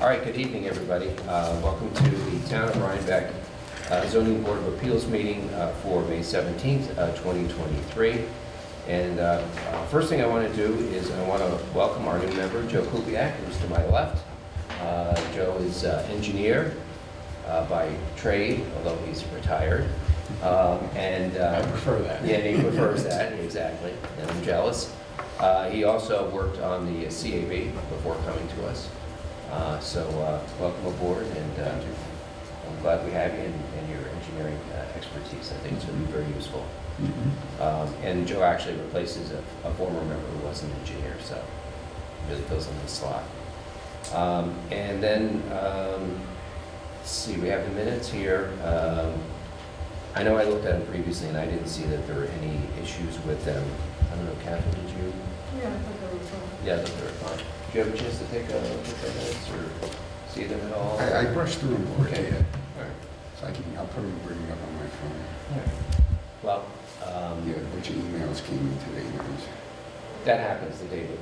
All right, good evening, everybody. Welcome to the Town of Rhinebeck Zoning Board of Appeals meeting for May 17th, 2023. And first thing I want to do is I want to welcome our new member, Joe Kubiak, who's to my left. Joe is engineer by trade, although he's retired. I prefer that. Yeah, he prefers that, exactly, and I'm jealous. He also worked on the CAB before coming to us. So welcome aboard, and I'm glad we have you and your engineering expertise. I think it's going to be very useful. And Joe actually replaces a former member who was an engineer, so really fills in the slot. And then, let's see, we have the minutes here. I know I looked at them previously and I didn't see that there were any issues with them. I don't know, Catherine, did you? Yeah, I thought they were fun. Yeah, I thought they were fine. Did you have a chance to take a look at the minutes or see them at all? I brushed through them over Okay. here, All right. so I'll put them, bring it up on my phone. All right. Well, Yeah, a bunch of emails came in today, and I was, that happens the day of or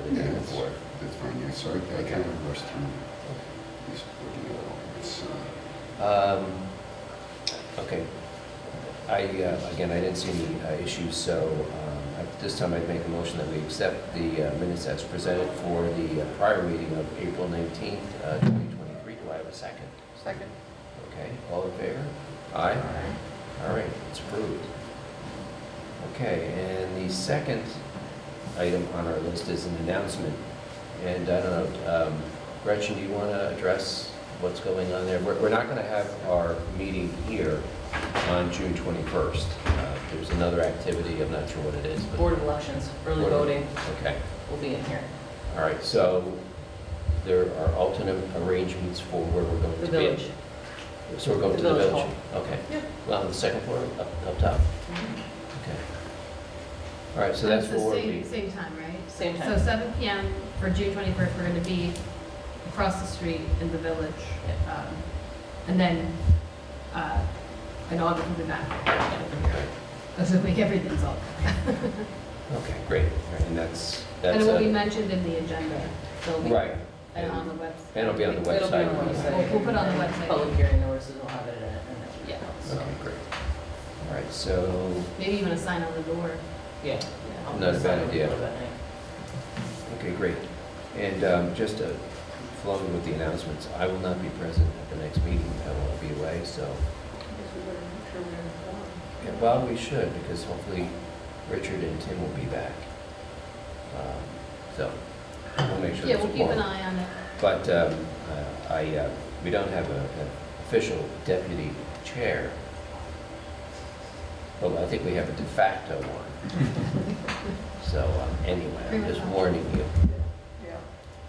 the day yeah, before. that's fine, yeah, so I kind of brushed through, just looking at all this. Okay. Again, I didn't see any issues, so at this time I'd make a motion that we accept the minutes as presented for the prior meeting of April 19th, 2023. Do I have a second? Second. Okay, all in favor? Aye. All right, it's approved. Okay, and the second item on our list is an announcement. And I don't know, Gretchen, do you want to address what's going on there? We're not going to have our meeting here on June 21st. There's another activity, I'm not sure what it is. But Board of Elections, early voting Okay, will be in here. all right, so there are alternate arrangements for where we're going The to village. be. So we're going The to the village village? Okay. Yep. Well, on the second floor, up top? Okay. All right, so that's the where we'll same, be. same time, right? Same So time. 7 PM for June 21st, we're going to be across the street in the village. And then, in August, we'll be back over here. This will make everything solved. Okay, great. All right, and that's. And it will be mentioned in the agenda. It'll be- Right. And on the website. And it'll be on the It'll be on the website. website. We'll put it on the website. Public hearing notices will have it in it. and everything Yeah. else. Okay, great. All right, so, Maybe even a sign on the door. Yeah. Yeah. Not a bad idea. That night. okay, great. And just flowing with the announcements, I will not be present at the next meeting. I will be away, so. I guess we better make sure we're informed. Yeah, well, we should, because hopefully Richard and Tim will be back. So we'll make sure. Yeah, it's we'll keep an informed. eye on it. But we don't have an official deputy chair. Well, I think we have a de facto one. So anyway, I'm just warning you. Yeah.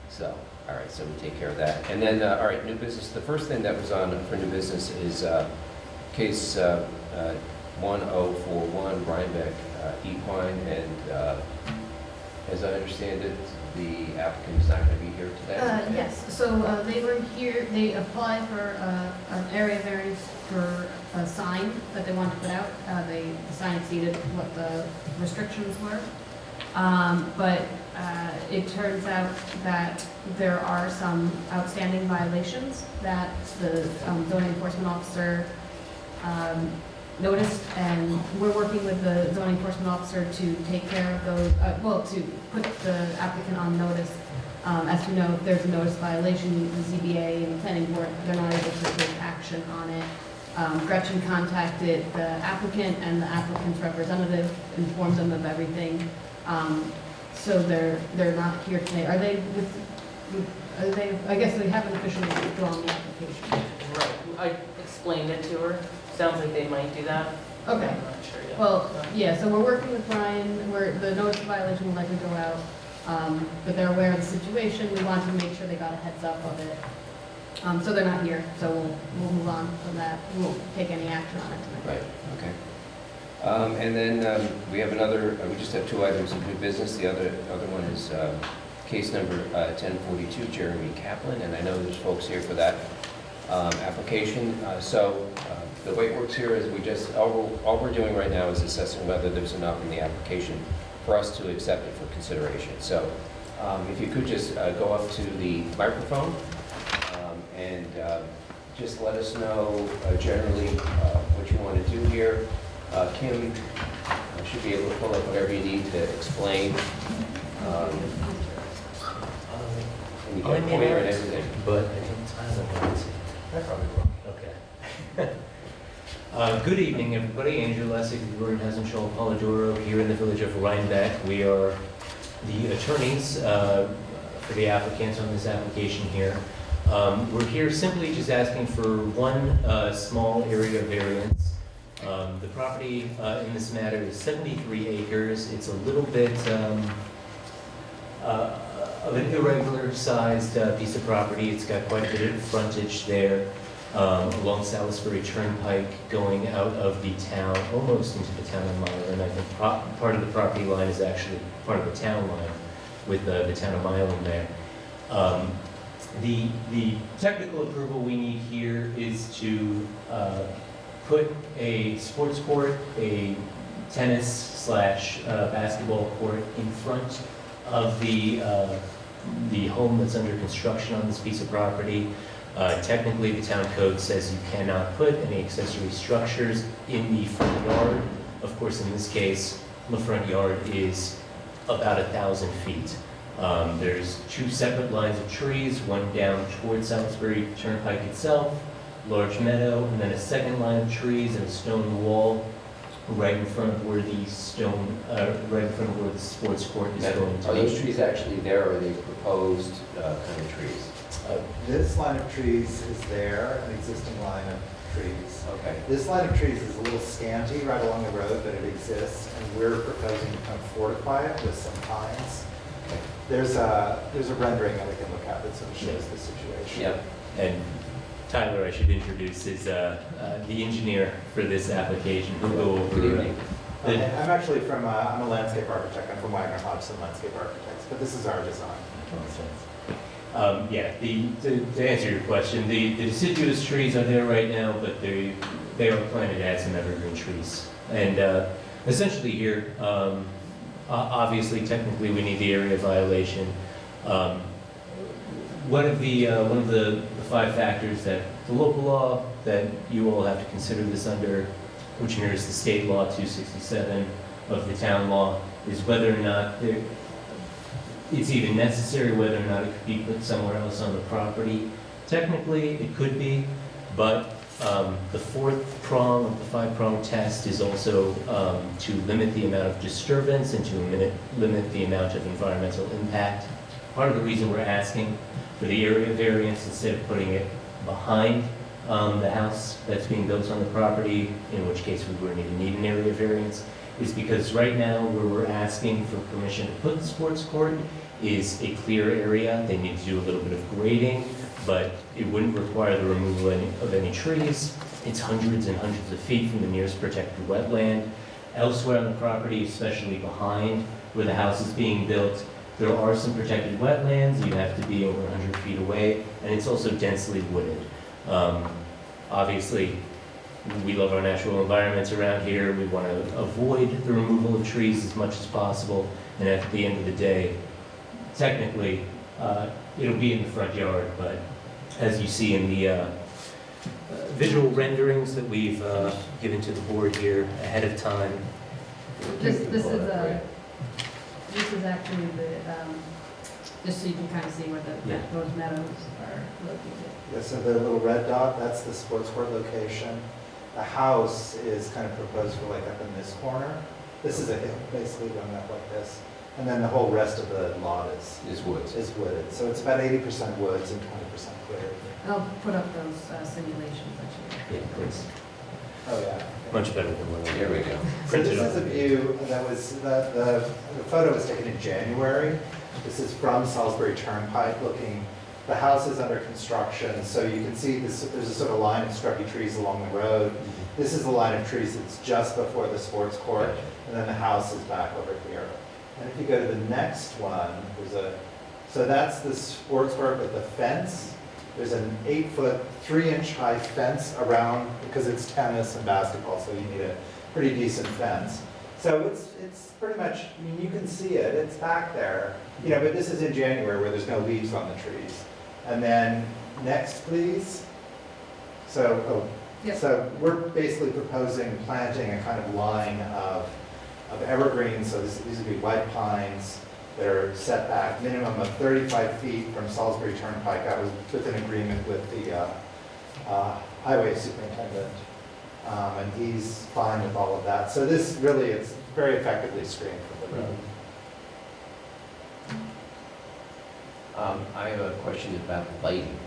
So, all right, so we take care of that. And then, all right, new business. The first thing that was on for new business is case 1041 Rhinebeck Equine. And as I understand it, the applicant is not going to be here today? Yes, so they were here, they applied for an area variance for a sign that they wanted to put out. The sign exceeded what the restrictions were. But it turns out that there are some outstanding violations that the zoning enforcement officer noticed, and we're working with the zoning enforcement officer to take care of those, to put the applicant on notice. As you know, if there's a notice violation, the ZBA and the planning board, they're not able to take action on it. Gretchen contacted the applicant and the applicant's representative, informed them of everything. So they're not here today. Are they, I guess they haven't officially withdrawn the application. Right. I explained it to her. Sounds like they might do that. Okay. I'm not sure yet. Well, yeah, so we're working with Brian, where the notice of violation will likely go out, but they're aware of the situation. We wanted to make sure they got a heads up of it. So they're not here, so we'll move on from that. We won't take any action on it tonight. Right, okay. And then we have another, we just have two items of new business. The other one is case number 1042, Jeremy Kaplan, and I know there's folks here for that application. So the way it works here is we just, all we're doing right now is assessing whether there's enough in the application for us to accept it for consideration. So if you could just go up to the microphone And just let us know generally what you want to do here. Kim should be able to pull up whatever you need to explain. And you got a pointer and everything. But I think Tyler wants it. I probably will. Okay. Good evening, everybody. Andrew Lessig, Gordon Hasenschall, Polidoro, here in the village of Rhinebeck. We are the attorneys for the applicants on this application here. We're here simply just asking for one small area variance. The property in this matter is 73 acres. It's a little bit of an irregular sized piece of property. It's got quite a bit of frontage there along Salisbury Turnpike going out of the town, almost into the town of Milan. I think part of the property line is actually part of the town line with the town of Milan there. The technical approval we need here is to put a sports court, a tennis / basketball court in front of the home that's under construction on this piece of property. Technically, the town code says you cannot put any accessory structures in the front yard. Of course, in this case, the front yard is about 1,000 feet. There's two separate lines of trees, one down towards Salisbury Turnpike itself, large meadow, and then a second line of trees and a stone wall right in front of where the sports court is going to Are be. those trees actually there, or are they proposed kind of trees? This line of trees is there, an existing line of trees. Okay. This line of trees is a little scanty right along the road, but it exists, and we're proposing to kind of fortify it with some pines. Okay. There's a rendering that we can look at that sort of shows the situation. Yep. And Tyler, I should introduce, is the engineer for this application. He'll go over. Good evening. I'm actually from, I'm a landscape architect. I'm from Wagner Hodgson Landscape Architects, but this is our design. Yeah, to answer your question, the deciduous trees are there right now, but they are planted as some evergreen trees. And essentially here, obviously, technically, we need the area violation. One of the 5 factors that the local law that you all have to consider this under, which mirrors the state law 267 of the town law, is whether or not it's even necessary, whether or not it could be put somewhere else on the property. Technically, it could be, but the 4th prong of the 5-prong test is also to limit the amount of disturbance and to limit the amount of environmental impact. Part of the reason we're asking for the area variance instead of putting it behind the house that's being built on the property, in which case we wouldn't even need an area variance, is because right now where we're asking for permission to put the sports court is a clear area. They need to do a little bit of grading, but it wouldn't require the removal of any trees. It's hundreds and hundreds of feet from the nearest protected wetland. Elsewhere on the property, especially behind where the house is being built, there are some protected wetlands. You have to be over 100 feet away, and it's also densely wooded. Obviously, we love our natural environments around here. We want to avoid the removal of trees as much as possible. And at the end of the day, technically, it'll be in the front yard, but as you see in the visual renderings that we've given to the board here ahead of time. This is actually the, just so you can kind of see where Yeah. those meadows are located. Yeah, so the little red dot, that's the sports court location. The house is kind of proposed for like up in this corner. This is a hill, basically going up like this. And then the whole rest of the lot Is woods. is wooded. So it's about 80% woods and 20% clear. I'll put up those simulations actually. Yeah, please. Oh, yeah. Much better than one. There we go. So this is a view that was, the photo was taken in January. This is from Salisbury Turnpike looking, the house is under construction, so you can see this, there's a sort of line of scrubby trees along the road. This is the line of trees that's just before the sports court, and then the house is back over here. And if you go to the next one, so that's the sports court with the fence. There's an 8-foot, 3-inch high fence around, because it's tennis and basketball, so you need a pretty decent fence. So it's pretty much, I mean, you can see it, it's back there. You know, but this is in January where there's no leaves on the trees. And then Next, please. So, Yep. so we're basically proposing planting a kind of line of evergreens. So these would be white pines that are set back minimum of 35 feet from Salisbury Turnpike. I was with an agreement with the highway superintendent, and he's fine with all of that. So this really is very effectively screened from the road. I have a question about lighting.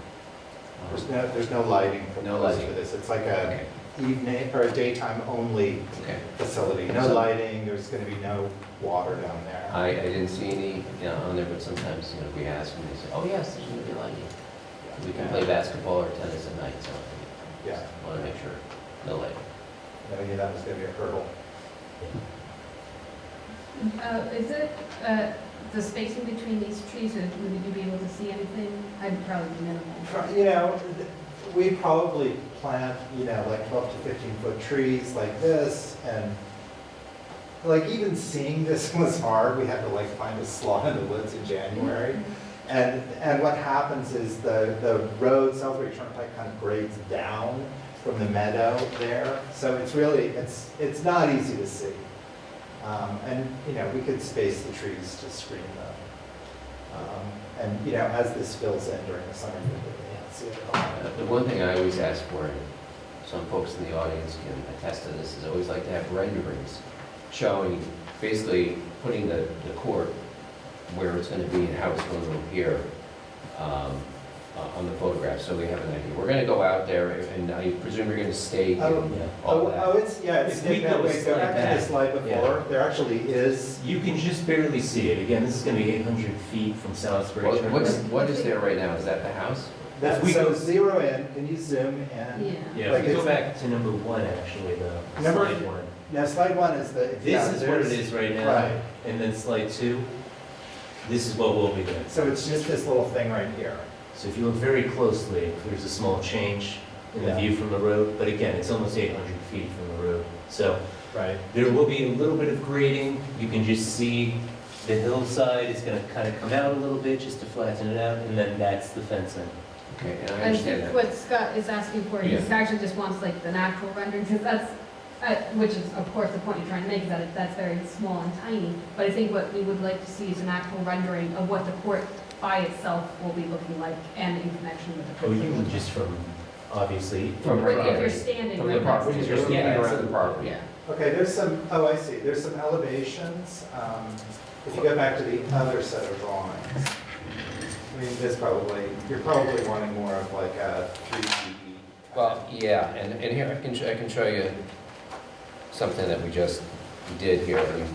There's no lighting No proposed lighting. for this. It's like a Okay, evening or a daytime only okay. facility. No So- lighting, there's going to be no water down there. I didn't see any, on there, but sometimes, we ask and they say, oh, yes, there's going to be lighting. We can play basketball or tennis at night, so Yeah, I want to make sure, no lighting. I knew that was going to be a hurdle. Is it, the spacing between these trees, would you be able to see anything? I'd probably be minimal. You know, we probably plant, like 12 to 15-foot trees like this, and like even seeing this was hard. We had to like find a slot in the woods in January. And what happens is the road, Salisbury Turnpike, kind of grades down from the meadow there. So it's really, it's not easy to see. And, we could space the trees to screen them. And, as this fills in during the summer, you really can't see it at all. The one thing I always ask for, and some folks in the audience can attest to this, is I always like to have renderings showing, basically putting the court where it's going to be and how it's going to appear on the photograph, so we have an idea. We're going to go out there, and I presume you're going to stake and Yeah. all that. It's If we that go way. Go back to the back, slide before. There actually is, You can just barely see it. Again, this is going to be 800 feet from Salisbury Turnpike. What is there right now? Is that the house? that, we so go- zero in, can you zoom in? Yeah. Yeah, Like if we go it's- back to number one, actually, the Number- slide one. Now, slide one is the. This is what it is right now. Right. And then slide two, this is what we'll be doing. So it's just this little thing right here. So if you look very closely, there's a small change in the Yeah. view from the road, but again, it's almost 800 feet from the road. So Right. there will be a little bit of grading. You can just see the hillside is going to kind of come out a little bit just to flatten it out, and then that's the fencing. Okay, and I I understand think that. what Scott is asking for, he Yeah. actually just wants like the natural rendering, because that's, which is of course the point you're trying to make, is that that's very small and tiny. But I think what we would like to see is an actual rendering of what the court by itself will be looking like and in connection with the. Oh, you principal. mean just from, obviously. From Like right if there. you're standing From the right next property, to because you're it. standing Yeah, around the property. Yeah. Okay, there's some, I see, there's some elevations. If you go back to the other set of drawings, I mean, you're probably wanting more of like a 3D. Well, yeah, and here, I can show you something that we just did here. I mean,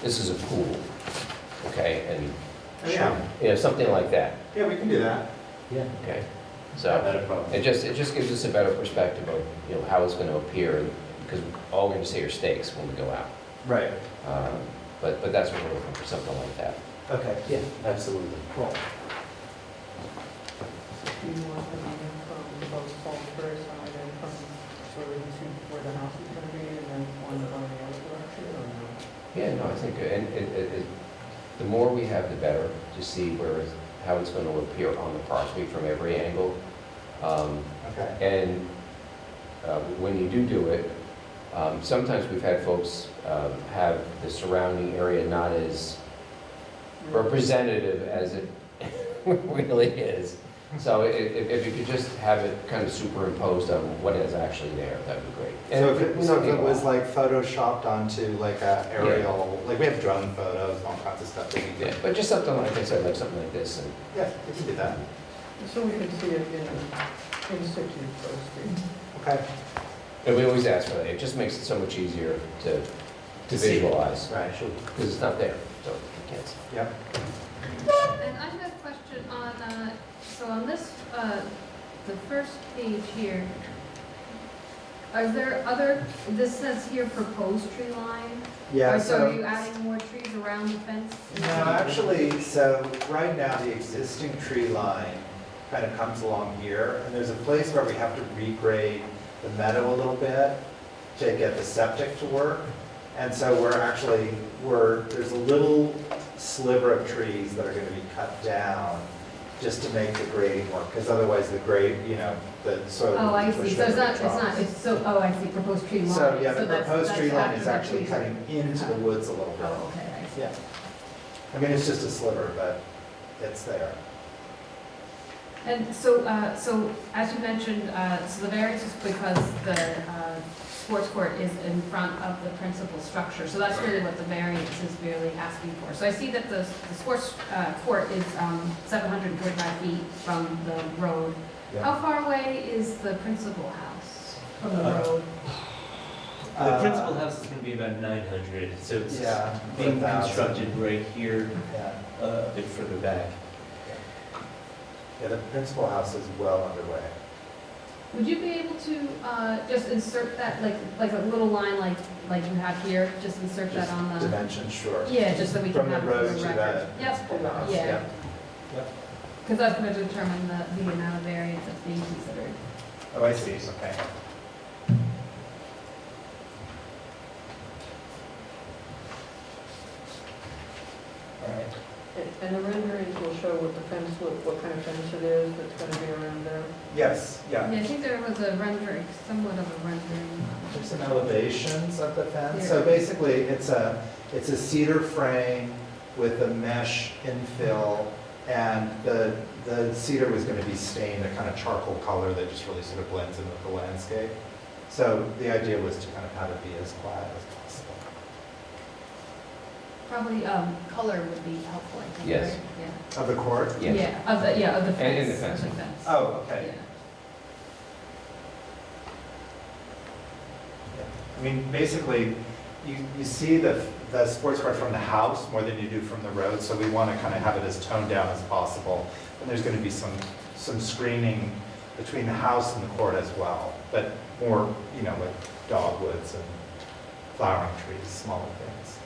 this is a pool, okay, and, Yeah, something like that, yeah, we can do that. Yeah. okay? Not So, a problem. it just gives us a better perspective of, how it's gonna appear, because all we're gonna see are stakes when we go out. Right. But that's what we're looking for, something like that. Okay, Yeah, absolutely. cool. Do you want the meeting from both Salisbury side and from sort of to where the house is gonna be, and then one on the other direction, or no? Yeah, no, I think, and the more we have, the better, to see how it's gonna appear on the property from every angle. Okay. And when you do it, sometimes we've had folks have the surrounding area not as representative as it really is. So if you could just have it kind of superimposed on what is actually there, that would be great. So if we don't it need a was lot. like photoshopped onto like a aerial, like we have drone photos, all kinds of stuff that we Yeah, can. but just something like I said, like something like this, and Yeah, we can do that. So we can see it in situ, so to speak. Okay. and we always ask for that. It just makes it so much easier to see it. visualize, Right. because it's not there, so you can't see. Yep. And I have a question on, so on this, the first page here, are there other, this says here proposed tree line? Yeah, So are you adding more trees around the fence? No, actually, so right now, the existing tree line kind of comes along here, and there's a place where we have to regrade the meadow a little bit to get the septic to work. And so there's a little sliver of trees that are going to be cut down just to make the grading work, because otherwise the grade, the soil. Oh, I would see, push so it's over not, the it's not, troughs. it's so, oh, I see, proposed tree line. So, yeah, the that's- proposed that's tree line after is the actually trees are- cutting into the woods a little bit. Oh, okay, I see. Yeah. I mean, it's just a sliver, but it's there. And so, as you mentioned, so the variance is because the sports court is in front of the principal structure. So that's really what the variance is really asking for. So I see that the sports court is 745 feet from the road. Yeah. How far away is the principal house from the road? The principal house is going to be about 900, so it's Yeah. being 1,000. constructed right here, Yeah. a bit further back. Yeah, the principal house is well underway. Would you be able to just insert that, like a little line like you have here, just insert that Just on the, dimension, sure. yeah, just so we can From the have it for road the to record. the Yep, principal house, yeah. yeah. because that's going to determine the amount of variance that's being considered. Oh, I see, okay. All right. And the renderings will show what the fence, what kind of fence it is that's gonna be around there. Yes, yeah. Yeah, I think there was a rendering, somewhat of a rendering. There's some elevations of the fence. Here. So basically, it's a cedar frame with a mesh infill, and the cedar was going to be stained a kind of charcoal color that just really sort of blends in with the landscape. So the idea was to kind of have it be as quiet as possible. Probably color would be helpful, I think, Yes. right? Yeah. Of the court? Yes. Yeah, of the fence. And the fence. Of the fence. Oh, okay. Yeah. Yeah. I mean, basically, you see the sports court from the house more than you do from the road, so we want to kind of have it as toned down as possible. And there's going to be some screening between the house and the court as well, but more, like dogwoods and flowering trees, smaller things.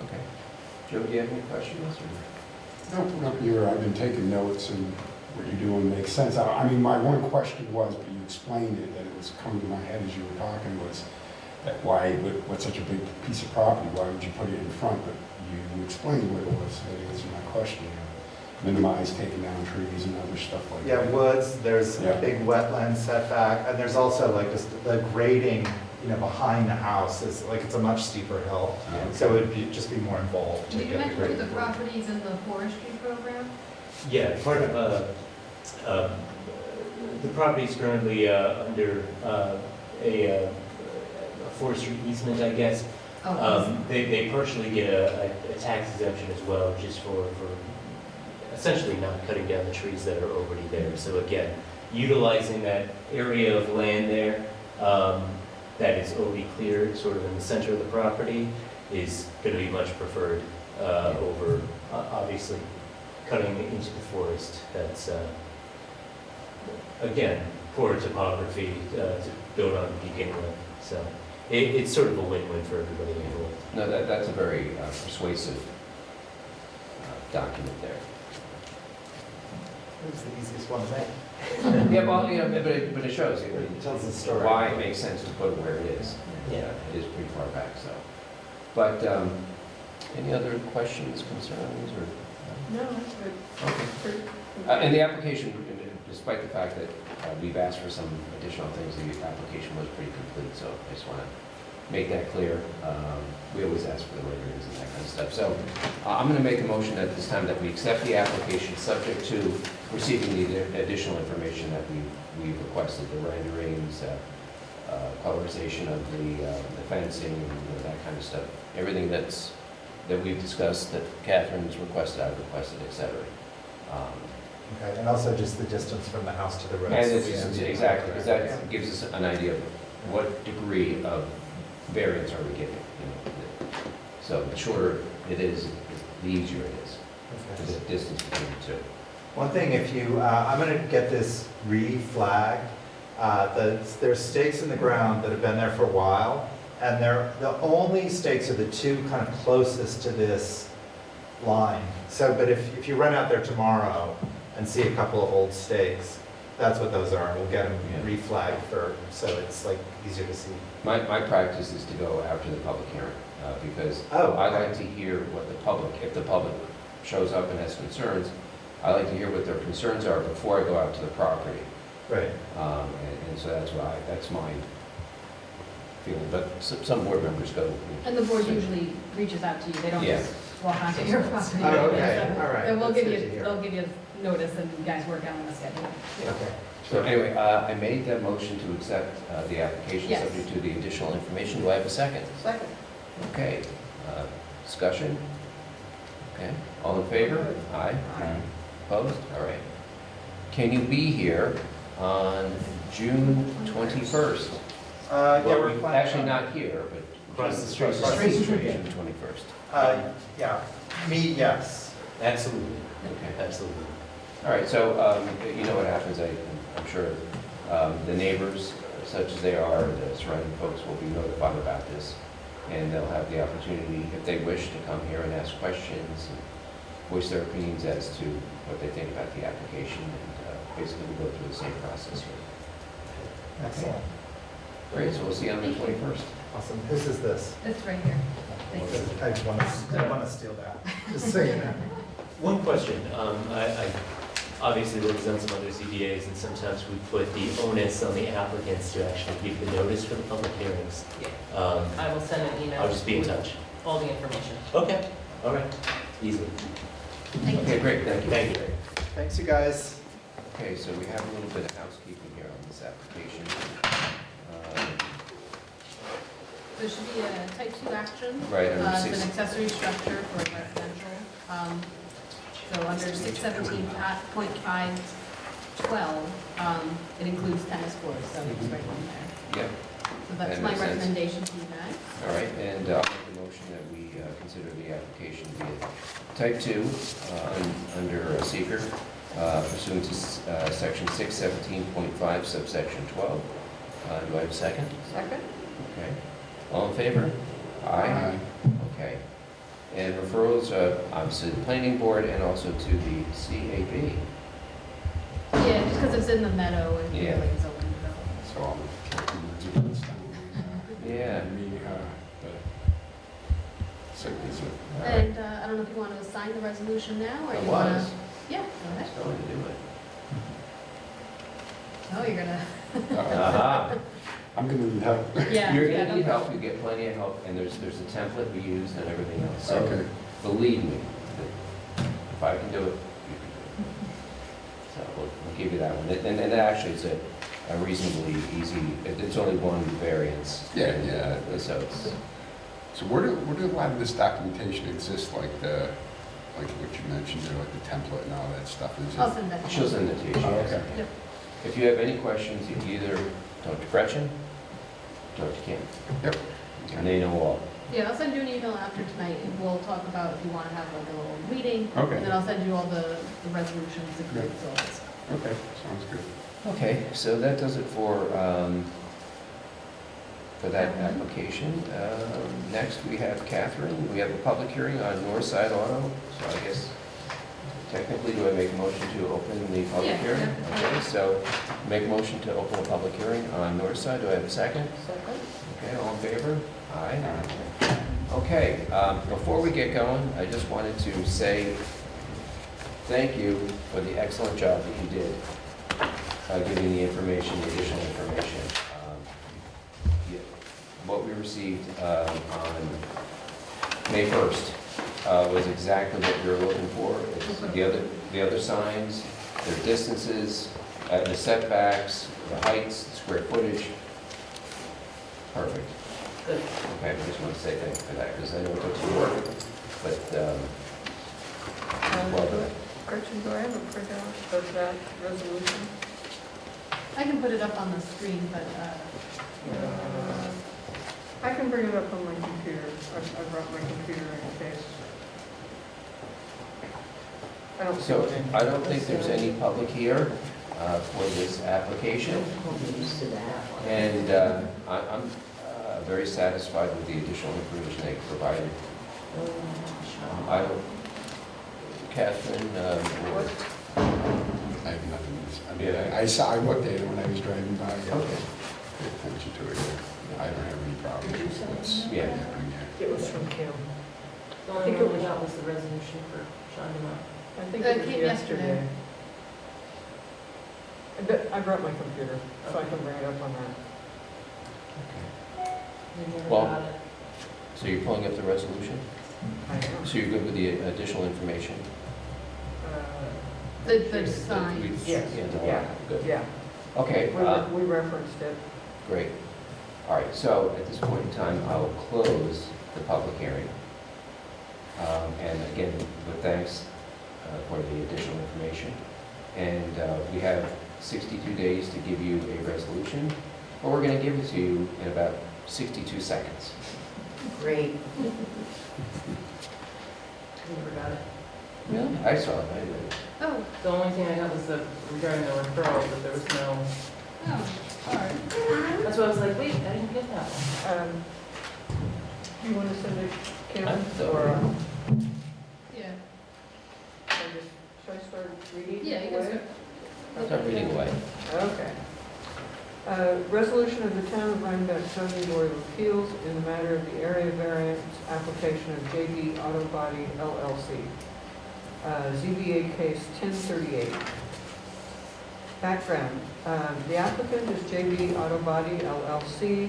Okay. Joe, do you have any questions? or- No, I've been taking notes, and what you're doing makes sense. I mean, my one question was, but you explained it, that it was coming to my head as you were talking, was that why, with such a big piece of property, why would you put it in front? But you explained what it was, that answered my question. Minimize taking down trees and other stuff like Yeah, that. woods, there's a Yeah. big wetland setback, and there's also like just the grading, behind the house is, like, it's a much steeper hill, so it'd just be more involved to Did you get the mention grading. the work. properties in the forestry program? Yeah, part of, the property is currently under a forestry easement, I guess. Oh, They partially get a tax exemption as well, just for essentially not cutting down the trees that are already there. So again, utilizing that area of land there that is already cleared, sort of in the center of the property, is going to be much preferred over, obviously, cutting into the forest. That's, again, poor topography to build on to begin with. So it's sort of a win-win for everybody involved. No, that's a very persuasive document there. It was the easiest one to make. Yeah, well, but it shows you It tells the story. why it makes sense to put it where it is. Yeah. It is pretty far back, so. But any other questions, concerns, or? No, that's good. Okay. And the application, despite the fact that we've asked for some additional things, the application was pretty complete, so I just want to make that clear. We always ask for the renderings and that kind of stuff. So I'm going to make a motion at this time that we accept the application subject to receiving the additional information that we've requested, the renderings, colorization of the fencing, that kind of stuff. Everything that we've discussed, that Catherine's requested, I've requested, et cetera. Okay, and also just the distance from the house to the road. And so it's, we have- exactly, because that gives us an idea of what degree of variance are we giving, So the shorter it is, the easier it is, Okay. the distance between the two. One thing, if you, I'm going to get this re-flagged. There's stakes in the ground that have been there for a while, and the only stakes are the two kind of closest to this line. So, but if you run out there tomorrow and see a couple of old stakes, That's what those are. We'll get them Yeah. reflagged so it's like easier to see. My practice is to go after the public hearing, because Oh, I okay. like to hear what the public, if the public shows up and has concerns, I like to hear what their concerns are before I go out to the property. Right. And so that's my feeling, but some board members go. And the board usually reaches out to you, they don't Yeah. just walk onto your property. Oh, okay, all right. And we'll That's give good to you, hear. they'll give you notice and you guys work out on the schedule. Okay. So anyway, I made that motion to accept the application Yes. subject to the additional information. Do I have a second? Second. Okay, discussion? Okay, all in favor? Aye. Aye. Opposed? All right. Can you be here on June 21st? Yeah, Well, we're planning actually on- not here, but. Across the street. Across the street, June 21st. Yeah, me, yes. Absolutely, Okay. absolutely. All right, so you know what happens, I'm sure. The neighbors, such as they are, the surrounding folks will be notified about this. And they'll have the opportunity, if they wish, to come here and ask questions and voice their opinions as to what they think about the application. And basically, we go through the same process here. Excellent. Great, so we'll see you on the 21st. Awesome. Whose is this? It's right here. Thanks. I want to steal that, just so you know. One question, I obviously represent some other ZBAs, and sometimes we put the onus on the applicants to actually give the notice for the public hearings. I will send an email. I'll just be in with touch. All the information. Okay, all right, easy. Thank you. Okay, great, thank you. Thank you. Thanks, you guys. Okay, so we have a little bit of housekeeping here on this application. There should be a type 2 action. Right, under It's six- an accessory structure for residential. So under 617.512, it includes tennis courts, so it's right in there. Yeah, So that's That my makes sense. recommendation to you guys. all right, and I'll make a motion that we consider the application to be a type 2 under seeker pursuant to section 617.5 subsection 12. Do I have a second? Second? Okay. All in favor? Aye. Okay. And referrals, obviously the planning board and also to the CAB. Yeah, just because it's in the meadow and Yeah. like it's open. So I'll do this down. Yeah. So is it? All right. And I don't know if you want to sign the resolution now or I you want to. was. Yeah, go I ahead. was going to do it. Oh, you're gonna. Aha. I'm gonna need help. Yeah. You're yeah, gonna no need problem. help, you get plenty of help, and there's a template we use and everything else. So Okay. believe me, that if I can do it, you can do it. So we'll give you that one. And actually, it's a reasonably easy, it's only one variance. Yeah, yeah. So it's, So where do a lot of this documentation exist, like what you mentioned there, like the template and all that stuff? Is I'll it? send that. to she'll you. send it to you. Oh, okay. Yep. If you have any questions, you can either talk to Gretchen, talk to Kim. Yep. And they know all. Yeah, I'll send you an email after tonight and we'll talk about if you want to have like a little meeting. Okay. And then I'll send you all the resolutions, the Good. groups, all that stuff. Okay, sounds good. Okay, so that does it for that application. Next, we have Catherine. We have a public hearing on Northside Auto. So I guess technically, do I make a motion to open the public Yeah, hearing? yeah. Okay, so make a motion to open a public hearing on Northside. Do I have a second? Second? Okay, all in favor? Aye. Okay, before we get going, I just wanted to say thank you for the excellent job that you did giving the information, the additional information. Yeah, what we received on May 1st was exactly what we were looking for. It's the other signs, their distances, the setbacks, the heights, the square footage. Perfect. Good. Okay, I just want to say thank you for that, because I know it took some work, but well done. Gretchen, do I have a printout of that resolution? I can put it up on the screen, but, I can bring it up on my computer. I brought my computer in case. I don't see So what I don't think there's any public here for this application, and I'm very satisfied with the additional information they provided. I don't, Catherine, I have nothing, I mean, Yeah. I looked at it when I was driving by. I Okay. paid attention to it. I don't have any problems with what's Yeah. happening there. It was from Kim. The only one we got was the resolution for Sean Demott. I think It it was came yesterday. yesterday. I brought my computer, so I can bring it up on that. We never Well- got it. So you're pulling up the resolution? I know. So you're good with the additional information? The sign. Yes, Yeah, no, yeah, good. Yeah, Okay, we referenced it. great. All right, so at this point in time, I will close the public hearing. And again, with thanks for the additional information. And we have 62 days to give you a resolution, but we're going to give it to you in about 62 seconds. Great. We never got it. Really? I saw it, I did. Oh, The only thing I got was the, regarding the referral, but there was no, oh, sorry. that's why I was like, wait, I didn't get that one. Do you want to send it, Kim, I thought- or Yeah. should I start reading? Yeah, you can away? start. Start reading away. Okay. Resolution of the Town of Rhinebeck zoning board of appeals in the matter of the area variance application of JB Auto Body LLC. ZBA case 1038. Background, the applicant is JB Auto Body LLC,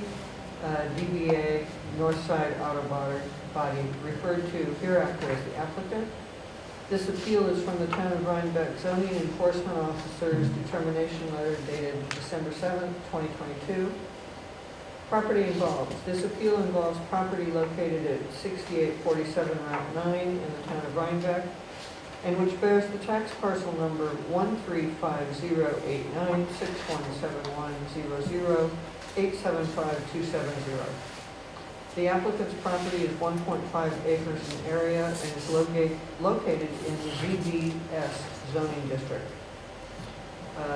DBA Northside Auto Body, referred to hereafter as the applicant. This appeal is from the Town of Rhinebeck zoning enforcement officer's determination letter dated December 7th, 2022. Property involved. This appeal involves property located at 6847 Route 9 in the Town of Rhinebeck, and which bears the tax parcel number 13508961710087527 The applicant's property is 1.5 acres in area and is located in the ZBS zoning district.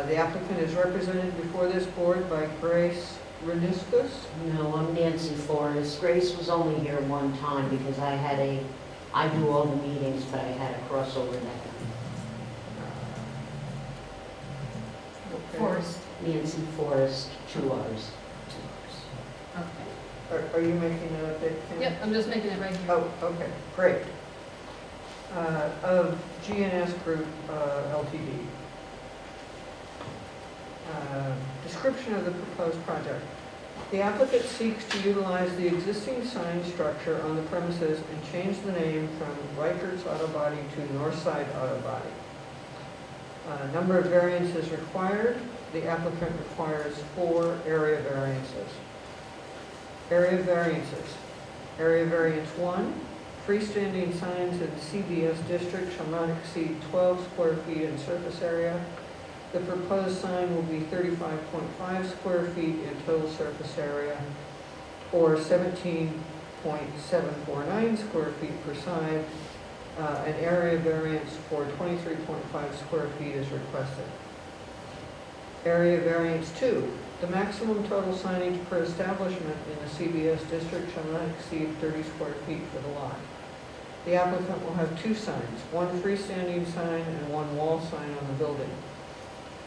The applicant is represented before this board by Grace Reniscus. No, I'm Nancy Forrest. Grace was only here one time because I do all the meetings, but I had a crossover that Forrest. Nancy Forrest, 2 hours. Okay. Are you making that update, Kim? Yep, I'm just making it right here. Oh, okay, great. Of GNS Group Ltd. Description of the proposed project. The applicant seeks to utilize the existing sign structure on the premises and change the name from Reichert's Auto Body to Northside Auto Body. Number of variances required. The applicant requires 4 area variances. Area variances. Area variance 1, freestanding signs in the CBS district shall not exceed 12 square feet in surface area. The proposed sign will be 35.5 square feet in total surface area, or 17.749 square feet per side. An area variance for 23.5 square feet is requested. Area variance 2, the maximum total signage per establishment in the CBS district shall not exceed 30 square feet for the lot. The applicant will have 2 signs, 1 freestanding sign and 1 wall sign on the building.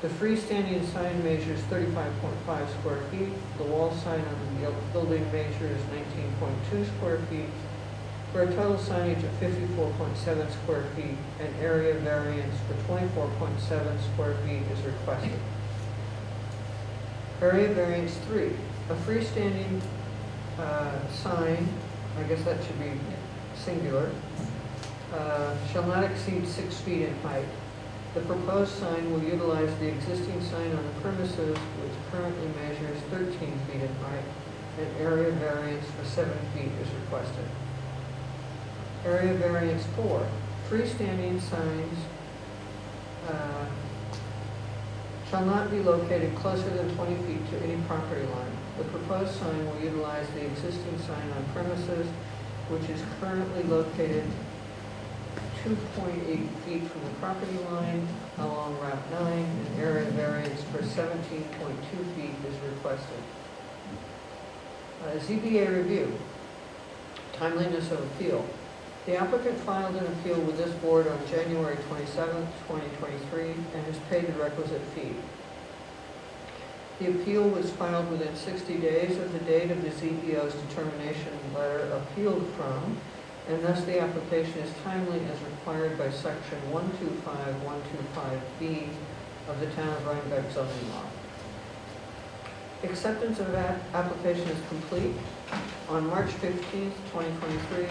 The freestanding sign measures 35.5 square feet, the wall sign on the building measures 19.2 square feet, for a total signage of 54.7 square feet. An area variance for 24.7 square feet is requested. Area variance 3, a freestanding sign, I guess that should be singular, shall not exceed 6 feet in height. The proposed sign will utilize the existing sign on the premises, which currently measures 13 feet in height. An area variance for 7 feet is requested. Area variance 4, freestanding signs shall not be located closer than 20 feet to any property line. The proposed sign will utilize the existing sign on premises, which is currently located 2.8 feet from the property line along Route 9. An area variance for 17.2 feet is requested. ZBA review. Timeliness of appeal. The applicant filed an appeal with this board on January 27, 2023, and has paid the requisite fee. The appeal was filed within 60 days of the date of the ZBO's determination letter appealed from, and thus the application is timely as required by section 125.125B of the Town of Rhinebeck zoning law. Acceptance of that application is complete. On March 15, 2023,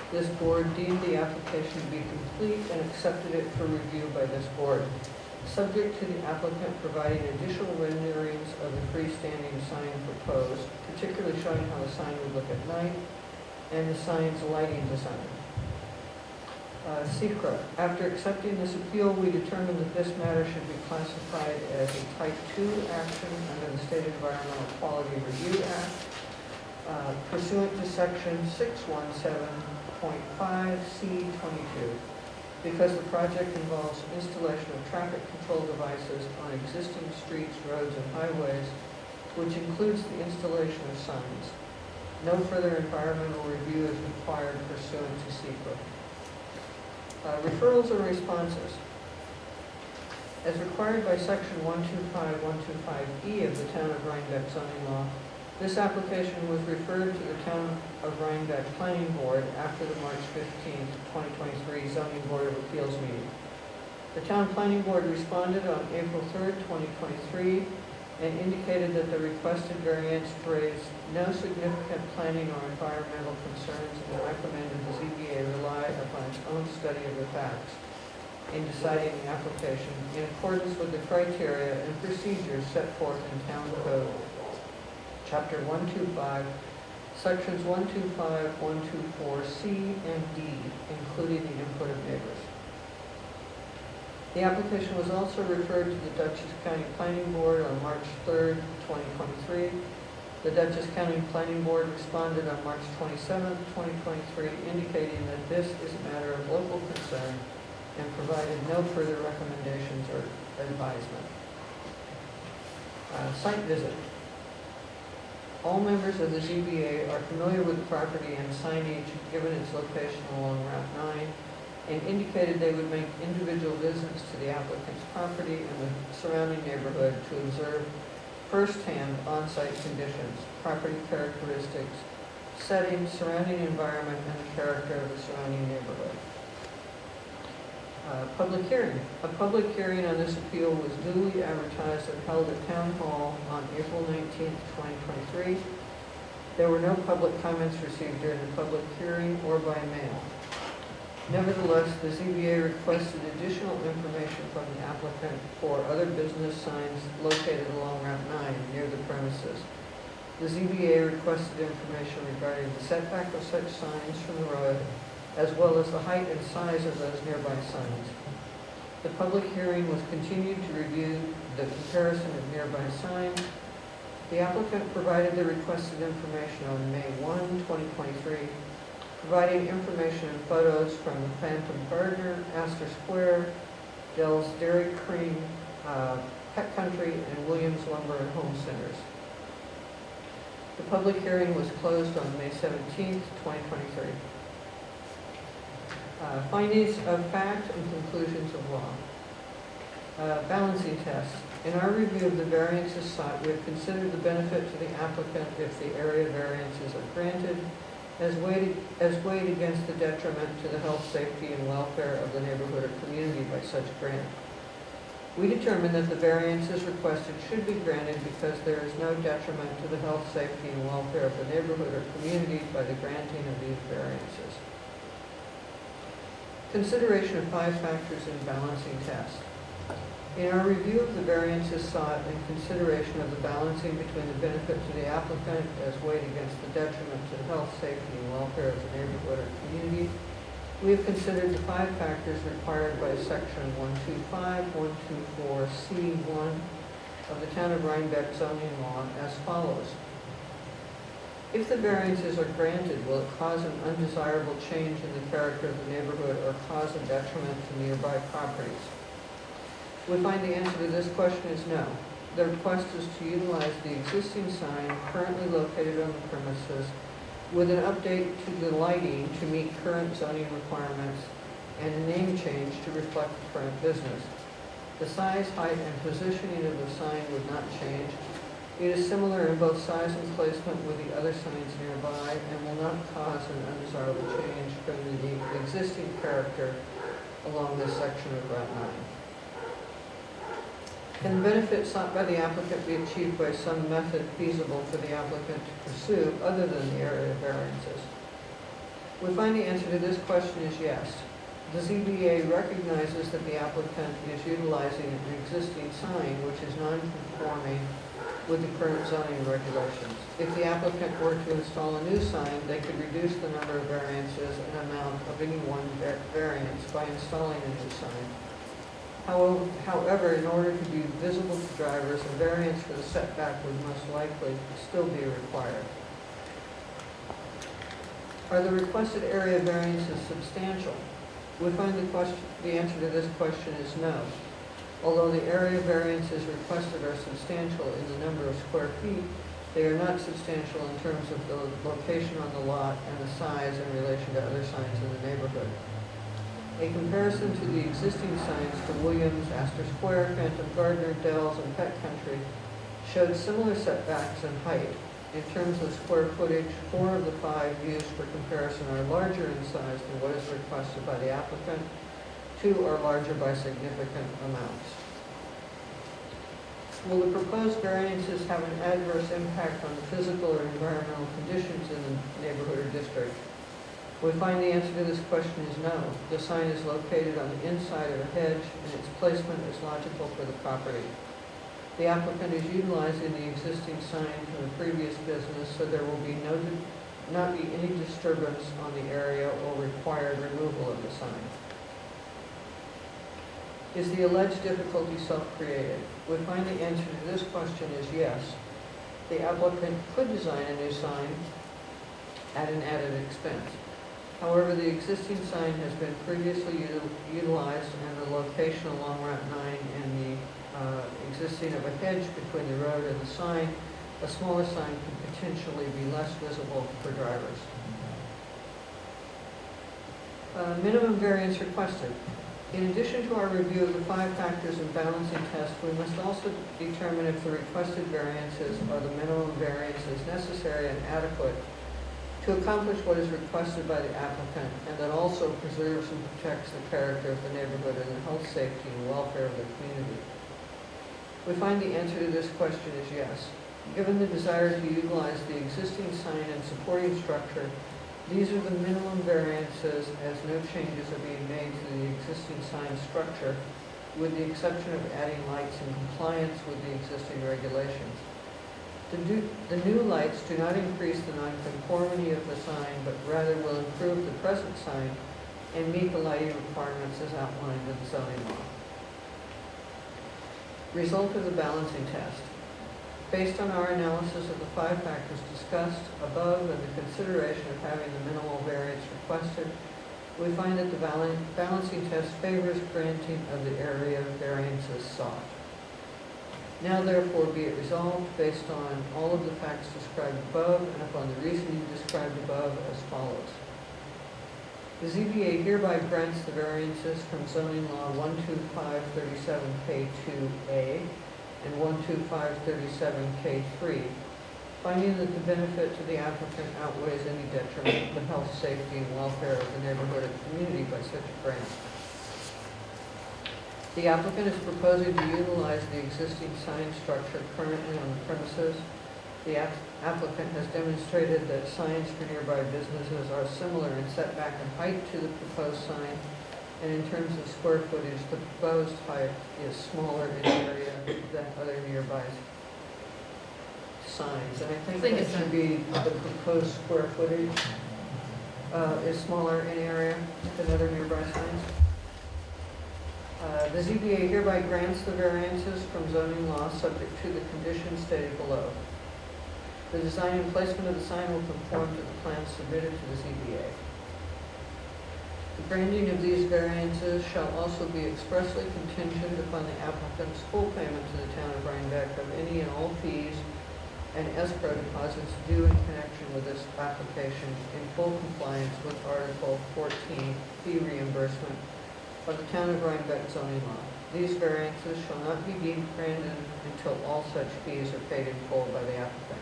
this board deemed the application to be complete and accepted it for review by this board, subject to the applicant providing additional renderings of the freestanding sign proposed, particularly showing how the sign would look at night, and the sign's lighting design. Secra. After accepting this appeal, we determined that this matter should be classified as a Type 2 action under the State Environmental Quality Review Act, pursuant to Section 617.5C22, because the project involves installation of traffic control devices on existing streets, roads, and highways, which includes the installation of signs. No further environmental review is required pursuant to SEQA. Referrals and responses. As required by Section 125.125E of the Town of Rhinebeck zoning law, this application was referred to the Town of Rhinebeck Planning Board after the March 15, 2023 Zoning Board of Appeals meeting. The Town Planning Board responded on April 3, 2023, and indicated that the requested variance raised no significant planning or environmental concerns, and recommended the ZBA rely upon its own study of the facts in deciding the application in accordance with the criteria and procedures set forth in Town Code, Chapter 125, Sections 125, 124C and D, including the input of neighbors. The application was also referred to the Dutchess County Planning Board on March 3, 2023. The Dutchess County Planning Board responded on March 27, 2023, indicating that this is a matter of local concern and provided no further recommendations or advisement. Site visit. All members of the ZBA are familiar with the property and signage given its location along Route 9, and indicated they would make individual visits to the applicant's property and the surrounding neighborhood to observe firsthand on-site conditions, property characteristics, settings, surrounding environment, and the character of the surrounding neighborhood. Public hearing. A public hearing on this appeal was duly advertised and held at Town Hall on April 19, 2023. There were no public comments received during the public hearing or by mail. Nevertheless, the ZBA requested additional information from the applicant for other business signs located along Route 9 near the premises. The ZBA requested information regarding the setback of such signs from the road, as well as the height and size of those nearby signs. The public hearing was continued to review the comparison of nearby signs. The applicant provided the requested information on May 1, 2023, providing information and photos from the Phantom Gardener, Astor Square, Dell's Dairy Cream, Pet Country, and Williams Lumber and Home Centers. The public hearing was closed on May 17, 2023. Findings of fact and conclusions of law. Balancing test. In our review of the variances sought, we have considered the benefit to the applicant if the area variances are granted, as weighed against the detriment to the health, safety, and welfare of the neighborhood or community by such grant. We determined that the variances requested should be granted because there is no detriment to the health, safety, and welfare of the neighborhood or community by the granting of these variances. Consideration of 5 factors in balancing test. In our review of the variances sought and consideration of the balancing between the benefit to the applicant as weighed against the detriment to the health, safety, and welfare of the neighborhood or community, we have considered the 5 factors required by Section 125.124C1 of the Town of Rhinebeck zoning law as follows. If the variances are granted, will it cause an undesirable change in the character of the neighborhood or cause a detriment to nearby properties? We find the answer to this question is no. The request is to utilize the existing sign currently located on the premises with an update to the lighting to meet current zoning requirements and a name change to reflect the current business. The size, height, and positioning of the sign would not change. It is similar in both size and placement with the other signs nearby and will not cause an undesirable change from the existing character along this section of Route 9. Can the benefit sought by the applicant be achieved by some method feasible for the applicant to pursue other than the area variances? We find the answer to this question is yes. The ZBA recognizes that the applicant is utilizing an existing sign which is non-conforming with the current zoning regulations. If the applicant were to install a new sign, they could reduce the number of variances and amount of any one variance by installing a new sign. However, in order to be visible to drivers, a variance for the setback would most likely still be required. Are the requested area variances substantial? We find the answer to this question is no. Although the area variances requested are substantial in the number of square feet, they are not substantial in terms of the location on the lot and the size in relation to other signs in the neighborhood. A comparison to the existing signs to Williams, Astor Square, Phantom Gardner, Dells, and Pet Country showed similar setbacks and height. In terms of square footage, 4 of the 5 used for comparison are larger in size than what is requested by the applicant. 2 are larger by significant amounts. Will the proposed variances have an adverse impact on the physical or environmental conditions in the neighborhood or district? We find the answer to this question is no. The sign is located on the inside of a hedge and its placement is logical for the property. The applicant is utilizing the existing sign from the previous business, so there will be not be any disturbance on the area or required removal of the sign. Is the alleged difficulty self-created? We find the answer to this question is yes. The applicant could design a new sign at an added expense. However, the existing sign has been previously utilized and the location along Route 9 and the existing of a hedge between the road and the sign, a smaller sign could potentially be less visible for drivers. Minimum variance requested. In addition to our review of the 5 factors and balancing test, we must also determine if the requested variances are the minimum variances necessary and adequate to accomplish what is requested by the applicant and that also preserves and protects the character of the neighborhood and the health, safety, and welfare of the community. We find the answer to this question is yes. Given the desire to utilize the existing sign and supporting structure, these are the minimum variances as no changes are being made to the existing sign structure, with the exception of adding lights in compliance with the existing regulations. The new lights do not increase the nonconformity of the sign, but rather will improve the present sign and meet the lighting requirements as outlined in the zoning law. Result of the balancing test. Based on our analysis of the 5 factors discussed above and the consideration of having the minimal variance requested, we find that the balancing test favors granting of the area variances sought. Now therefore be it resolved, based on all of the facts described above and upon the reasoning described above, as follows. The ZBA hereby grants the variances from zoning law 12537K2A and 12537K3, finding that the benefit to the applicant outweighs any detriment to the health, safety, and welfare of the neighborhood and community by such a grant. The applicant is proposing to utilize the existing sign structure currently on the premises. The applicant has demonstrated that signs for nearby businesses are similar in setback and height to the proposed sign, and in terms of square footage, the proposed height is smaller in area than other nearby signs. And I think that should be the proposed square footage is smaller in area than other nearby signs. The ZBA hereby grants the variances from zoning law subject to the conditions stated below. The design and placement of the sign will conform to the plans submitted to the ZBA. The granting of these variances shall also be expressly contingent upon the applicant's full payment to the town of Rhinebeck of any and all fees and escrow deposits due in connection with this application in full compliance with Article 14 fee reimbursement of the Town of Rhinebeck zoning law. These variances shall not be deemed granted until all such fees are paid in full by the applicant.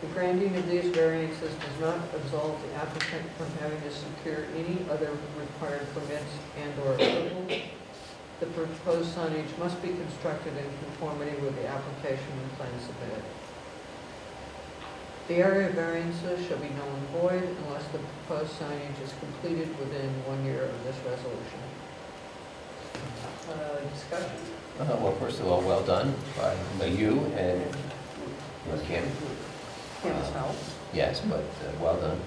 The granting of these variances does not absolve the applicant from having to secure any other required permits and/or approvals. The proposed signage must be constructed in conformity with the application and plan submitted. The area variances shall be null and void unless the proposed signage is completed within 1 year of this resolution. Discussion? Well, first of all, well done by you and Kim. Kim's help. Yes, but well done.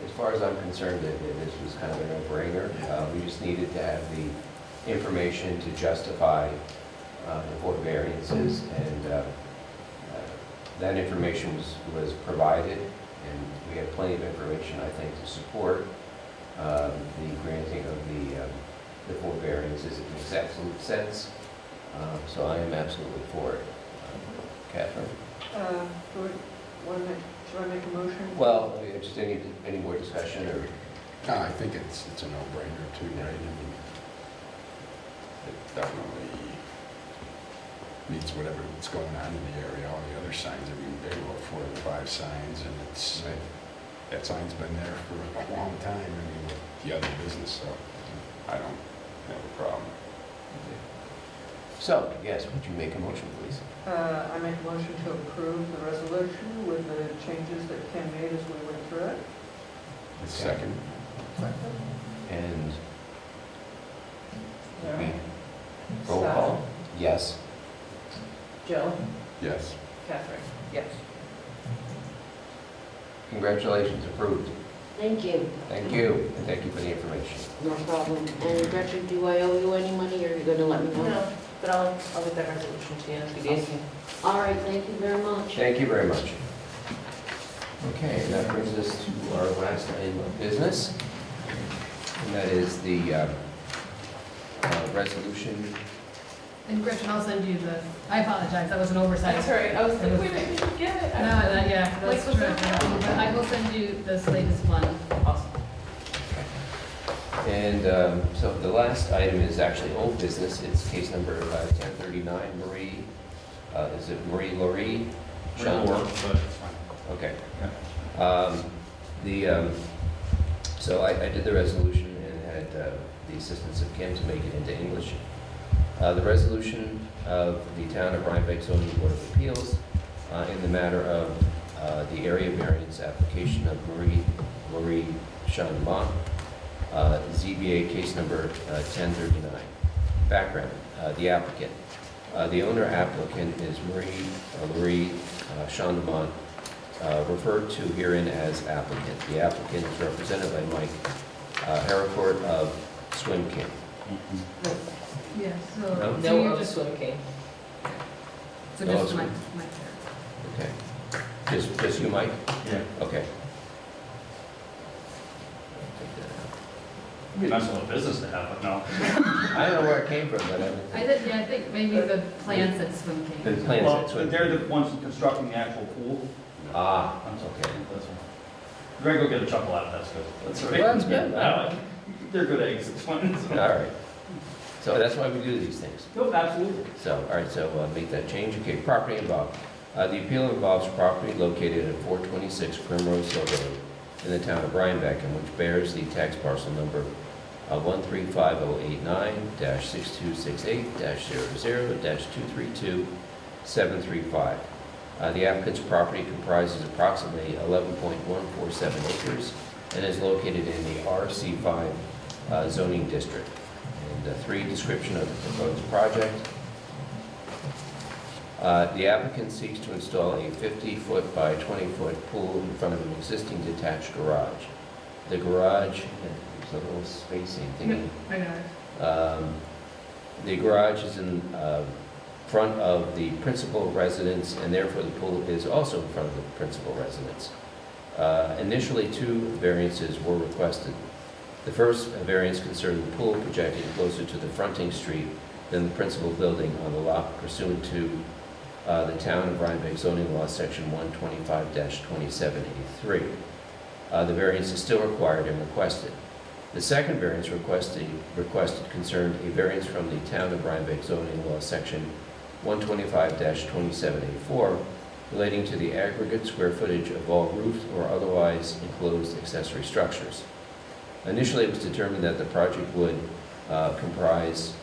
As far as I'm concerned, this was kind of a no-brainer. We just needed to have the information to justify the 4 variances, and that information was provided, and we have plenty of information, I think, to support the granting of the 4 variances. It makes absolute sense, so I am absolutely for it. Catherine? Should I make a motion? Well, just any more discussion, or? No, I think it's a no-brainer too, right? I mean, it definitely meets what's going on in the area, all the other signs. I mean, they were 4 or 5 signs, and it's, that sign's been there for a long time, I mean, with the other business, so I don't have a problem. So, yes, would you make a motion, please? I make a motion to approve the resolution with the changes that Kim made as we went through it. Second? And roll call? Yes. Joe, Yes. Catherine. Yes. Congratulations, approved. Thank you. Thank you, and thank you for the information. No problem. And Gretchen, do I owe you any money, or are you gonna let me know? No, but I'll get that resolution to you in a few days. All right, thank you very much. Thank you very much. Okay, and that brings us to our last item of business, and that is the resolution. And Gretchen, I'll send you I apologize, that was an oversight. That's all right, I was like, wait, I didn't get it. Yeah, Like, that's what's true. that? But I will send you this latest one. Awesome. And so the last item is actually old business. It's case number 1039, Marie, is it Marie Laurie? Okay. So I did the resolution and had the assistance of Kim to make it into English. The resolution of the Town of Rhinebeck Zoning Board of Appeals in the matter of the area variance application of Marie Laurie Chandemont, ZBA case number 1039. Background, the applicant. The owner applicant is Marie Laurie Chandemont, referred to herein as applicant. The applicant is represented by Mike Harcourt of Swim King. Yeah, No? so No, you of just, Swim King. so No, just it's- my chair. Okay. Just you, Mike? Yeah. Okay. It'd be a nice little business to have, but no. I don't know where it came from, but I think maybe the plans at Swim the King. plans Well, that's what. they're the ones constructing the actual pool. Ah, That's okay. That's all. Greg will get a chuckle out of that, that's good. That's all right. Well, that's good. No, they're good eggs, it's fine. All right. So that's why we do these things. No, absolutely. So, all right, so make that change. Okay, property involved. The appeal involves property located at 426 Primrose Hill Road in the town of Rhinebeck, and which bears the tax parcel number 1350889-6268-00-232-735. The applicant's property comprises approximately 11.147 acres and is located in the RC5 zoning district. And 3, description of the proposed project. The applicant seeks to install a 50-foot by 20-foot pool in front of an existing detached garage. The garage, there's a little spacing thingy. I got it. The garage is in front of the principal residence, and therefore the pool is also in front of the principal residence. Initially, 2 variances were requested. The first variance concerned the pool projecting closer to the fronting street than the principal building on the lot pursuant to the Town of Rhinebeck zoning law, section 125-27A3. The variance is still required and requested. The second variance requested concerned a variance from the Town of Rhinebeck zoning law, section 125-27A4, relating to the aggregate square footage of all roofed or otherwise enclosed accessory structures. Initially, it was determined that the project would comprise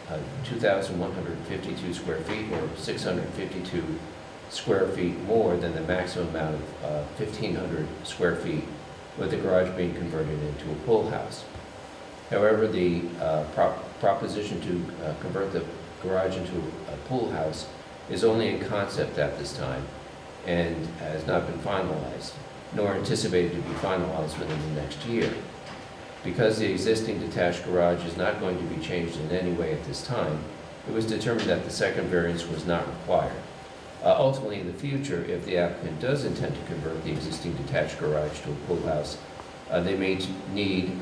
2,152 square feet, or 652 square feet more than the maximum amount of 1,500 square feet, with the garage being converted into a pool house. However, the proposition to convert the garage into a pool house is only in concept at this time and has not been finalized, nor anticipated to be finalized within the next year. Because the existing detached garage is not going to be changed in any way at this time, it was determined that the second variance was not required. Ultimately, in the future, if the applicant does intend to convert the existing detached garage to a pool house, they may need,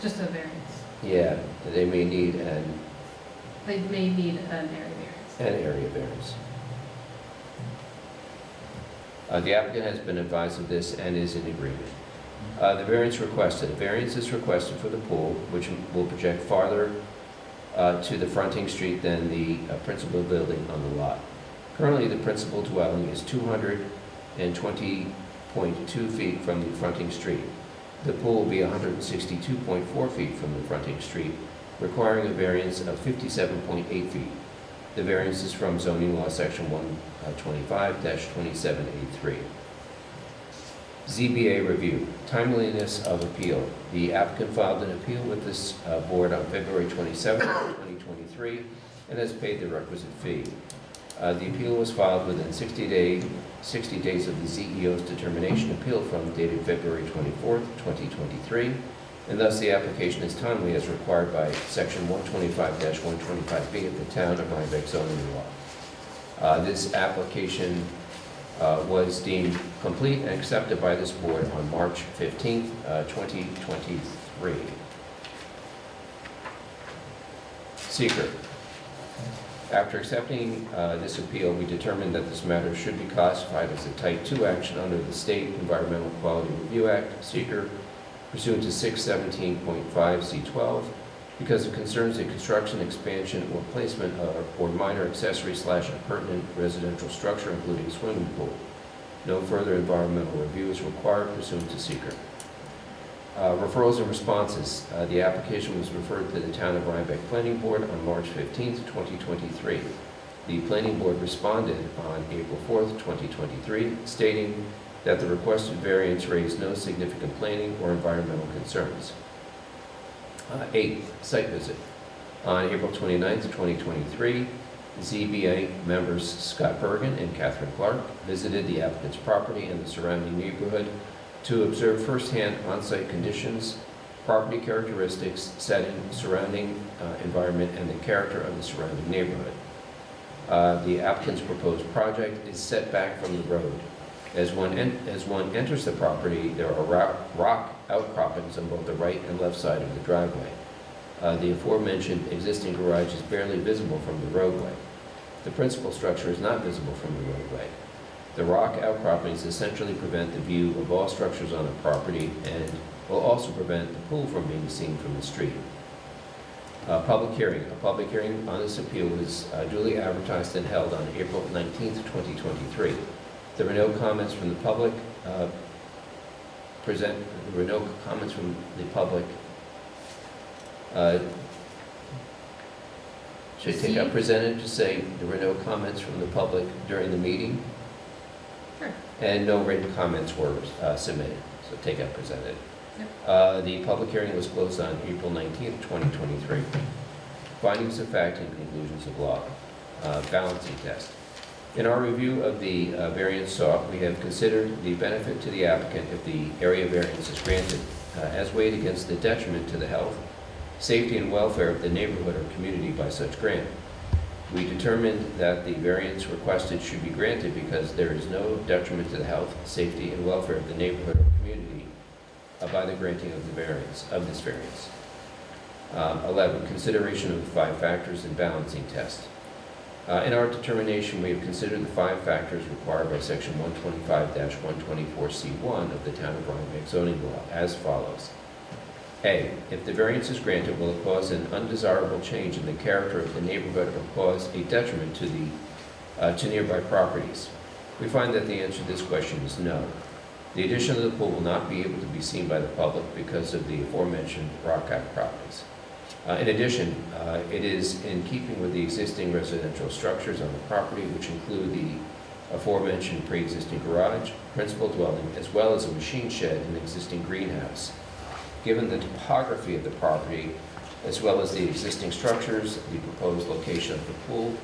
Just a variance. yeah, they may need They may need an area variance. an area variance. The applicant has been advised of this and is in agreement. The variance requested. A variance is requested for the pool, which will project farther to the fronting street than the principal building on the lot. Currently, the principal dwelling is 220.2 feet from the fronting street. The pool will be 162.4 feet from the fronting street, requiring a variance of 57.8 feet. The variance is from zoning law, section 125-27A3. ZBA review, timeliness of appeal. The applicant filed an appeal with this board on February 27, 2023, and has paid the requisite fee. The appeal was filed within 60 days of the ZEO's determination appeal from dated February 24, 2023, and thus the application is timely as required by section 125-125B of the Town of Rhinebeck zoning law. This application was deemed complete and accepted by this board on March 15, 2023. Seeker. After accepting this appeal, we determined that this matter should be classified as a Type 2 action under the State Environmental Quality Review Act, Seeker, pursuant to 617.5C12, because it concerns the construction, expansion, or placement of, or minor accessory / appurtenant residential structure, including swimming pool. No further environmental review is required pursuant to Seeker. Referrals and responses. The application was referred to the Town of Rhinebeck Planning Board on March 15, 2023. The Planning Board responded on April 4, 2023, stating that the requested variance raised no significant planning or environmental concerns. 8, site visit. On April 29, 2023, ZBA members Scott Bergen and Catherine Clark visited the applicant's property and the surrounding neighborhood to observe firsthand on-site conditions, property characteristics, setting, surrounding environment, and the character of the surrounding neighborhood. The applicant's proposed project is set back from the road. As one enters the property, there are rock outcroppings on both the right and left side of the driveway. The aforementioned existing garage is barely visible from the roadway. The principal structure is not visible from the roadway. The rock outcroppings essentially prevent the view of all structures on the property and will also prevent the pool from being seen from the street. Public hearing. A public hearing on this appeal was duly advertised and held on April 19, 2023. There were no comments from the public. Should I take out presented to say there were no comments from the public during the meeting? Sure. And no written comments were submitted, so take out presented. Yep. The public hearing was closed on April 19th, 2023. Findings of fact and conclusions of law. Balancing test. In our review of the variance sought, we have considered the benefit to the applicant if the area variance is granted, as weighed against the detriment to the health, safety, and welfare of the neighborhood or community by such grant. We determined that the variance requested should be granted because there is no detriment to the health, safety, and welfare of the neighborhood or community by the granting of this variance. 11, consideration of the 5 factors and balancing test. In our determination, we have considered the 5 factors required by Section 125-124C1 of the Town of Rhinebeck zoning law as follows. A, if the variance is granted, will it cause an undesirable change in the character of the neighborhood or cause a detriment to nearby properties? We find that the answer to this question is no. The addition of the pool will not be able to be seen by the public because of the aforementioned rock outcroppings. In addition, it is in keeping with the existing residential structures on the property, which include the aforementioned pre-existing garage, principal dwelling, as well as a machine shed and existing greenhouse. Given the topography of the property, as well as the existing structures, the proposed location of the pool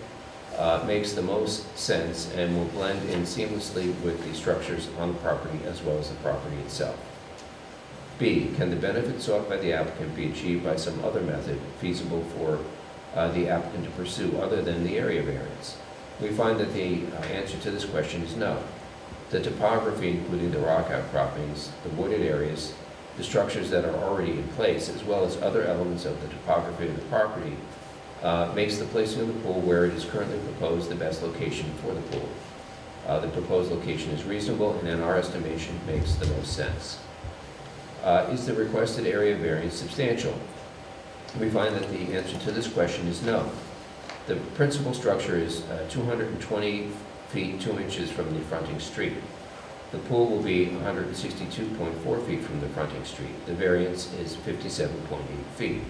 makes the most sense and will blend in seamlessly with the structures on the property as well as the property itself. B, can the benefit sought by the applicant be achieved by some other method feasible for the applicant to pursue other than the area variance? We find that the answer to this question is no. The topography, including the rock outcroppings, the wooded areas, the structures that are already in place, as well as other elements of the topography of the property, makes the placing of the pool where it is currently proposed the best location for the pool. The proposed location is reasonable and in our estimation makes the most sense. Is the requested area variance substantial? We find that the answer to this question is no. The principal structure is 220 feet 2 inches from the fronting street. The pool will be 162.4 feet from the fronting street. The variance is 57.8 feet.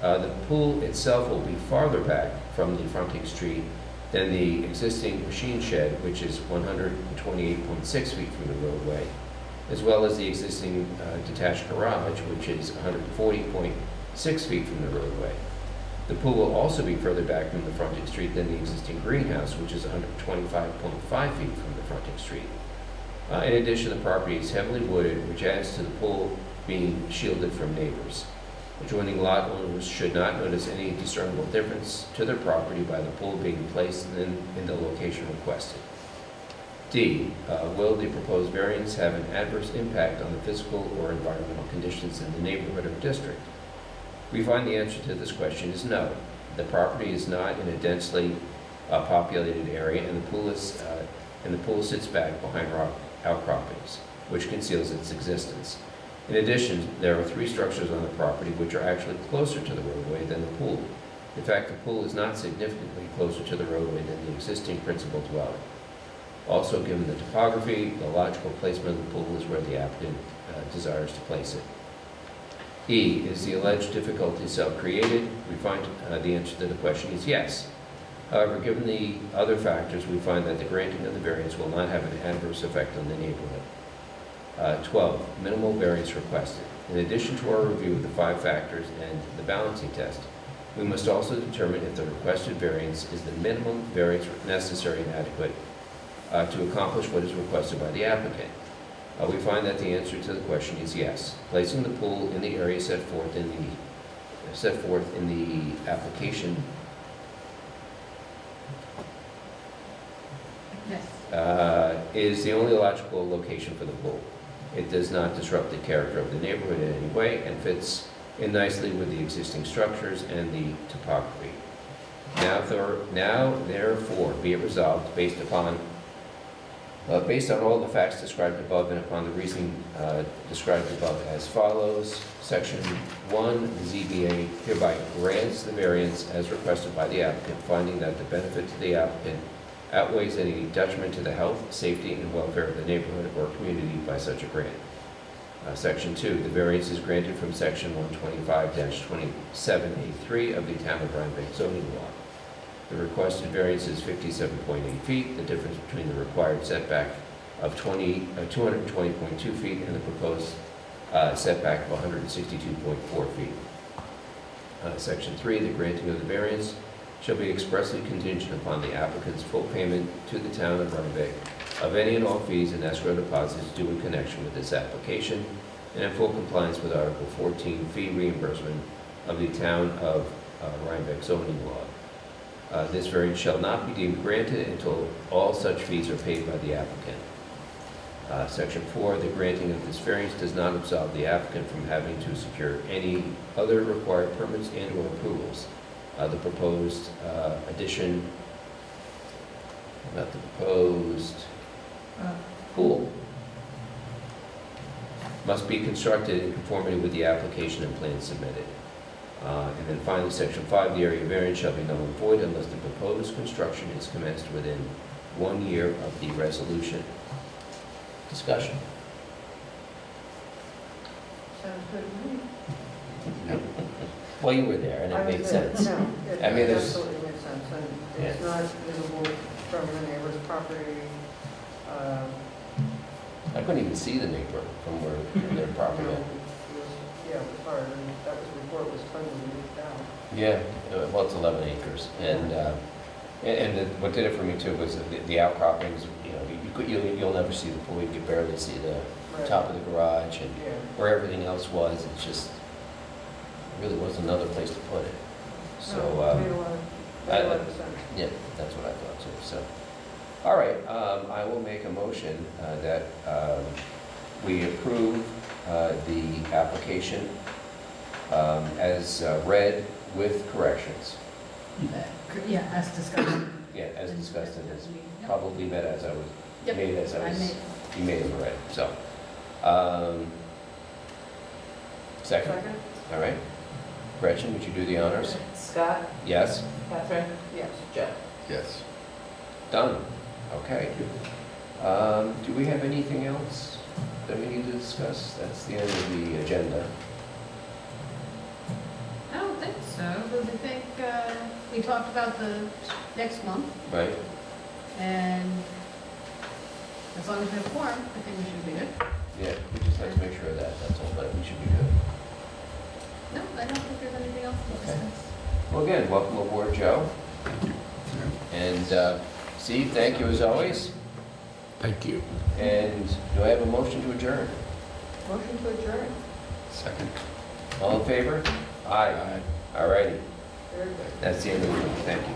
The pool itself will be farther back from the fronting street than the existing machine shed, which is 128.6 feet from the roadway, as well as the existing detached garage, which is 140.6 feet from the roadway. The pool will also be further back from the fronting street than the existing greenhouse, which is 125.5 feet from the fronting street. In addition, the property is heavily wooded, which adds to the pool being shielded from neighbors. Adjoining lot owners should not notice any discernible difference to their property by the pool being placed in the location requested. D, will the proposed variance have an adverse impact on the physical or environmental conditions in the neighborhood or district? We find the answer to this question is no. The property is not in a densely populated area, and the pool sits back behind rock outcroppings, which conceals its existence. In addition, there are 3 structures on the property which are actually closer to the roadway than the pool. In fact, the pool is not significantly closer to the roadway than the existing principal dwelling. Also, given the topography, the logical placement of the pool is where the applicant desires to place it. E, is the alleged difficulty self-created? We find the answer to the question is yes. However, given the other factors, we find that the granting of the variance will not have an adverse effect on the neighborhood. 12, minimal variance requested. In addition to our review of the 5 factors and the balancing test, we must also determine if the requested variance is the minimum variance necessary and adequate to accomplish what is requested by the applicant. We find that the answer to the question is yes. Placing the pool in the area set forth in the application Yes. is the only logical location for the pool. It does not disrupt the character of the neighborhood in any way and fits in nicely with the existing structures and the topography. Now therefore, be it resolved based on all the facts described above and upon the reasoning described above as follows. Section 1, the ZBA hereby grants the variance as requested by the applicant, finding that the benefit to the applicant outweighs any detriment to the health, safety, and welfare of the neighborhood or community by such a grant. Section 2, the variance is granted from Section 125-27A3 of the Town of Rhinebeck zoning law. The requested variance is 57.8 feet, the difference between the required setback of 220.2 feet and the proposed setback of 162.4 feet. Section 3, the granting of the variance shall be expressly contingent upon the applicant's full payment to the Town of Rhinebeck of any and all fees and escrow deposits due in connection with this application, and in full compliance with Article 14 fee reimbursement of the Town of Rhinebeck zoning law. This variance shall not be deemed granted until all such fees are paid by the applicant. Section 4, the granting of this variance does not absolve the applicant from having to secure any other required permits and/or approvals. The proposed addition about the proposed Uh, pool. Must be constructed in conformity with the application and plan submitted. And then finally, section 5, the area variance shall be null and void unless the proposed construction is commenced within 1 year of the resolution. Discussion. Sounds good to me. Well, you were there, and I it was made there. sense. No, it I mean, there's- absolutely makes sense, and it's not visible from the neighbor's property. uh, I couldn't even see the neighbor from where from their property. you know, it was- Yeah, it was hard, and that was before it was totally moved out. Yeah, well, it's 11 acres, what did it for me too was the outcroppings, you know, you'll never see the pool, you could barely see the Right. top of the garage, and Yeah. where everything else was, it just really wasn't another place to put it. So, No, made a lot of sense. yeah, that's what I thought too, so. All right, I will make a motion that we approve the application as read with corrections. Yeah, as discussed. Yeah, as discussed and as we- yep. probably made as I was, Yep, made as I I was, made- you made them already, so. Second, Second? all right. Gretchen, would you do the honors? Scott, Yes? Catherine, Yes. Joe. Yes. Done. Okay. Do we have anything else that we need to discuss? That's the end of the agenda. I don't think so, because I think we talked about the next month, Right? and as long as we have a quorum, I think we should be good. Yeah, we just have to make sure of that, that's all, but we should be good. No, I don't think there's anything else to Okay. discuss. Well, again, welcome aboard, Joe. And Steve, thank you as always. Thank you. And do I have a motion to adjourn? Motion to adjourn. Second. All in favor? Aye. All righty. Very good. That's the end of the meeting. Thank you.